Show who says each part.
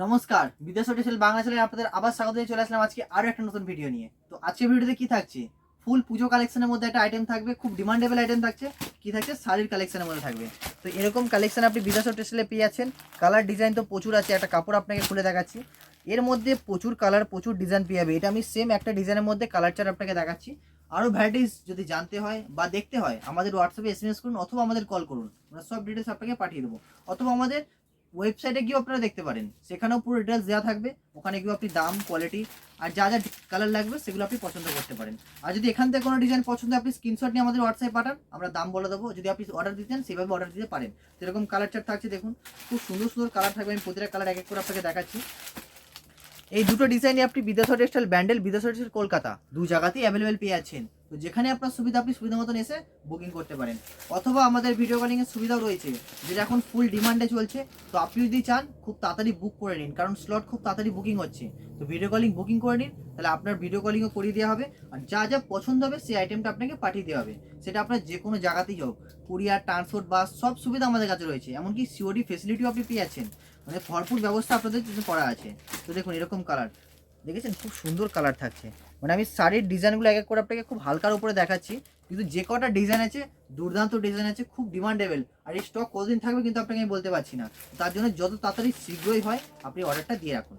Speaker 1: নমস্কার, বিদেশ হোটেল বাংলা চ্যানেলে আপনাদের আবার স্বাগত জানিয়ে চলে আসলাম আজকে আরো একটা নতুন ভিডিও নিয়ে। তো আজকের ভিডিওতে কি থাকছে, ফুল পুজো কালেকশনের মধ্যে একটা আইটেম থাকবে, খুব ডিমান্ডেবল আইটেম থাকছে। কি থাকছে, শাড়ির কালেকশনের মধ্যে থাকবে। তো এরকম কালেকশন আপনি বিদেশ হোটেলে পেয়ে যাচ্ছেন। কালার ডিজাইন তো প্রচুর আছে, একটা কাপড় আপনাকে খুলে দেখাচ্ছি। এর মধ্যে প্রচুর কালার, প্রচুর ডিজাইন পেয়ে যাবে। এটা আমি সেম একটা ডিজাইনের মধ্যে কালার চার্ট আপনাকে দেখাচ্ছি। আরও ভ্যারাইটিস যদি জানতে হয় বা দেখতে হয়, আমাদের হোয়াটসঅ্যাপে এসএমএস করুন অথবা আমাদের কল করুন, আমরা সব ডিটেলস আপনাকে পাঠিয়ে দেবো। অথবা আমাদের ওয়েবসাইটে গিয়েও আপনারা দেখতে পারেন, সেখানেও পুরো ডিটেলস দেওয়া থাকবে। ওখানে গিয়েও আপনি দাম, কোয়ালিটি আর যা যা কালার লাগবে সেগুলো আপনি পছন্দ করতে পারেন। আর যদি এখান থেকে কোনো ডিজাইন পছন্দ আপনি স্ক্রিনশট নিয়ে আমাদের হোয়াটসঅ্যাপে পাঠান, আমরা দাম বলে দেবো। যদি আপনি অর্ডার দিতেন সেভাবে অর্ডার দিতে পারেন। যেরকম কালার চার্ট থাকছে দেখুন, খুব সুন্দর সুন্দর কালার থাকবে। আমি প্রতিটা কালার এক এক করে আপনাকে দেখাচ্ছি। এই দুটো ডিজাইনে আপনি বিদেশ টেক্সটাইল ব্যান্ডেল, বিদেশ টেক্সটাইল কলকাতা দু জায়গাতেই অ্যাভেলেবেল পেয়ে যাচ্ছেন। তো যেখানে আপনার সুবিধা আপনি সুবিধা মতন এসে বুকিং করতে পারেন। অথবা আমাদের ভিডিও কলিং এর সুবিধাও রয়েছে, যেটা এখন ফুল ডিমান্ডে চলছে। তো আপনি যদি চান খুব তাড়াতাড়ি বুক করে নিন, কারণ স্লট খুব তাড়াতাড়ি বুকিং হচ্ছে। তো ভিডিও কলিং বুকিং করে নিন, তাহলে আপনার ভিডিও কলিংও করিয়ে দেওয়া হবে। আর যা যা পছন্দ হবে সেই আইটেমটা আপনাকে পাঠিয়ে দেওয়া হবে। সেটা আপনার যে কোনো জায়গাতেই হোক, কুরিয়ার, ট্রান্সপোর্ট, বাস সব সুবিধা আমাদের কাছে রয়েছে। এমনকি সিওডি ফেসিলিটিও আপনি পেয়ে যাচ্ছেন, মানে ভরপুর ব্যবস্থা আপনাদের জন্য করা আছে। তো দেখুন এরকম কালার দেখেছেন, খুব সুন্দর কালার থাকছে। মানে আমি শাড়ির ডিজাইনগুলো এক এক করে আপনাকে খুব হালকার উপরে দেখাচ্ছি, কিন্তু যে কটা ডিজাইন আছে দুর্দান্ত ডিজাইন আছে, খুব ডিমান্ডেবল। আর এই স্টক কতদিন থাকবে কিন্তু আপনাকে আমি বলতে পারছি না। তার জন্য যত তাড়াতাড়ি শীঘ্রই হয় আপনি অর্ডারটা দিয়ে রাখুন।